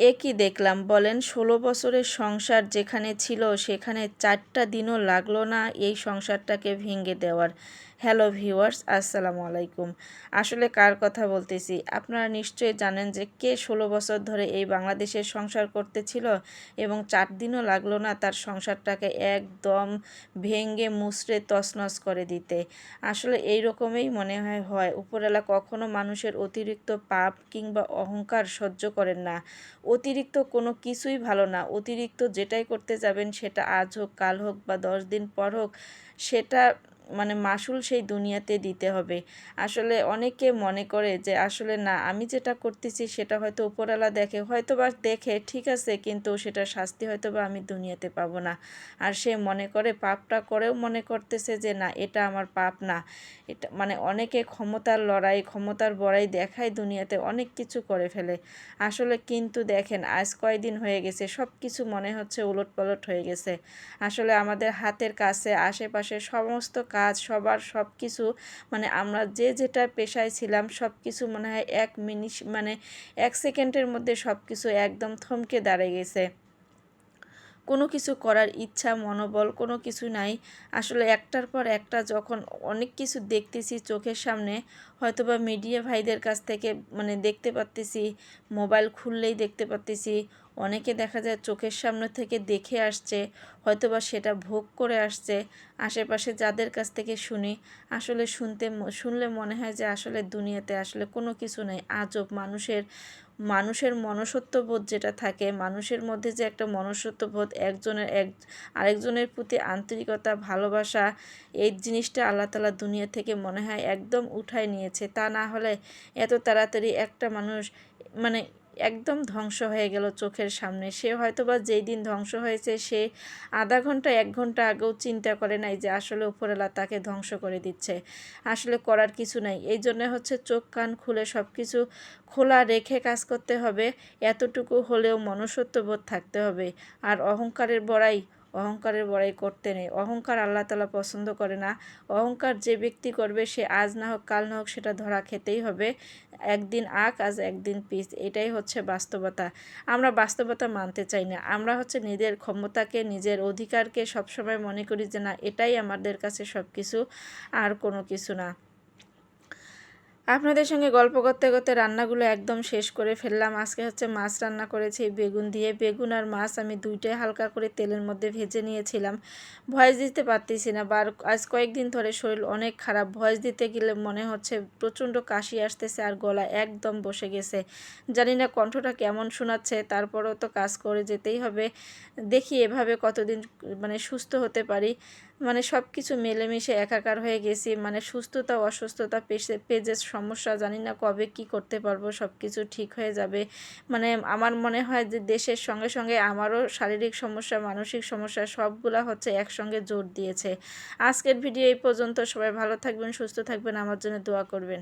এ কি দেখলাম বলেন, ১৬ বছরের সংসার যেখানে ছিল সেখানে ৪টা দিনও লাগলো না এই সংসারটাকে ভেঙে দেওয়ার। হ্যালো ভিউয়ার্স, আসসালামু আলাইকুম। আসলে কার কথা বলতেছি আপনারা নিশ্চয়ই জানেন যে কে ১৬ বছর ধরে এই বাংলাদেশের সংসার করতেছিল এবং ৪ দিনও লাগলো না তার সংসারটাকে একদম ভেঙে মুচড়ে তছনছ করে দিতে। আসলে এই রকমই মনে হয় উপরওয়ালা কখনো মানুষের অতিরিক্ত পাপ কিংবা অহংকার সহ্য করেন না। অতিরিক্ত কোনো কিছুই ভালো না। অতিরিক্ত যেটাই করতে যাবেন সেটা আজ হোক, কাল হোক বা ১০ দিন পর হোক, সেটা মাসুল সেই দুনিয়াতে দিতে হবে। আসলে অনেকে মনে করে যে আসলে না, আমি যেটা করতেছি সেটা হয়তো উপরওয়ালা দেখে, হয়তোবা দেখে ঠিক আছে, কিন্তু সেটার শাস্তি হয়তোবা আমি দুনিয়াতে পাবো না। আর সে মনে করে পাপটা করেও মনে করতেছে যে না, এটা আমার পাপ না। এটা অনেকে ক্ষমতার লড়াই, ক্ষমতার বড়াই দেখায় দুনিয়াতে অনেক কিছু করে ফেলে। আসলে কিন্তু দেখেন, আজ কয়দিন হয়ে গেছে সব কিছু মনে হচ্ছে উলটপালট হয়ে গেছে। আসলে আমাদের হাতের কাছে আশেপাশে সমস্ত কাজ, সবার সব কিছু, আমরা যে যেটা পেশায় ছিলাম সব কিছু মনে হয় ১ মিনিট ১ সেকেন্ডের মধ্যে সব কিছু একদম থমকে দাঁড়িয়ে গেছে। কোনো কিছু করার ইচ্ছা, মনোবল কোনো কিছু নাই। আসলে একটার পর একটা যখন অনেক কিছু দেখতেছি চোখের সামনে, হয়তোবা মিডিয়া ভাইদের কাছ থেকে দেখতে পারতেছি, মোবাইল খুললেই দেখতে পারতেছি, অনেকে দেখা যায় চোখের সামনে থেকে দেখে আসছে, হয়তোবা সেটা ভোগ করে আসছে। আশেপাশে যাদের কাছ থেকে শুনি, আসলে শুনলে মনে হয় যে আসলে দুনিয়াতে আসলে কোনো কিছু নেই। আজব মানুষের মনুষ্যত্ববোধ যেটা থাকে, মানুষের মধ্যে যে একটা মনুষ্যত্ববোধ, আরেকজনের প্রতি আন্তরিকতা, ভালোবাসা, এই জিনিসটা আল্লাহ তাআলা দুনিয়া থেকে মনে হয় একদম উঠায় নিয়েছে। তা না হলে এত তাড়াতাড়ি একটা মানুষ মানে একদম ধ্বংস হয়ে গেল চোখের সামনে। সে হয়তোবা যেই দিন ধ্বংস হয়েছে সে আধা ঘন্টা ১ ঘন্টা আগেও চিন্তা করে নাই যে আসলে উপরওয়ালা তাকে ধ্বংস করে দিচ্ছে। আসলে করার কিছু নাই। এই জন্যে হচ্ছে চোখ কান খুলে সব কিছু খোলা রেখে কাজ করতে হবে। এতটুকু হলেও মনুষ্যত্ববোধ থাকতে হবে। আর অহংকারের বড়াই করতে নেই। অহংকার আল্লাহ তাআলা পছন্দ করে না। অহংকার যে ব্যক্তি করবে সে আজ না হোক কাল না হোক সেটা ধরা খেতেই হবে। একদিন আগ আজ একদিন পিছ, এটাই হচ্ছে বাস্তবতা। আমরা বাস্তবতা মানতে চাই না। আমরা হচ্ছে নিজের ক্ষমতাকে, নিজের অধিকারকে সবসময় মনে করি যে না, এটাই আমাদের কাছে সব কিছু, আর কোনো কিছু না। আপনাদের সঙ্গে গল্প করতে করতে রান্নাগুলো একদম শেষ করে ফেললাম। আজকে হচ্ছে মাছ রান্না করেছি বেগুন দিয়ে। বেগুন আর মাছ আমি দুইটাই হালকা করে তেলের মধ্যে ভেজে নিয়েছিলাম। ভয়েস দিতে পারতেছি না, আজ কয়েকদিন ধরে শরীর অনেক খারাপ। ভয়েস দিতে গেলে মনে হচ্ছে প্রচণ্ড কাশি আসতেছে আর গলা একদম বসে গেছে। জানি না কণ্ঠটা কেমন শোনাচ্ছে, তারপরেও তো কাজ করে যেতেই হবে। দেখি এভাবে কতদিন সুস্থ হতে পারি। সব কিছু মিলেমিশে একাকার হয়ে গেছি। সুস্থতা অসুস্থতা, পেজের সমস্যা, জানি না কবে কি করতে পারবো, সব কিছু ঠিক হয়ে যাবে। আমার মনে হয় যে দেশের সঙ্গে সঙ্গে আমারও শারীরিক সমস্যা, মানসিক সমস্যা সবগুলা হচ্ছে একসঙ্গে জোর দিয়েছে। আজকের ভিডিও এই পর্যন্ত। সবাই ভালো থাকবেন, সুস্থ থাকবেন, আমার জন্য দোয়া করবেন।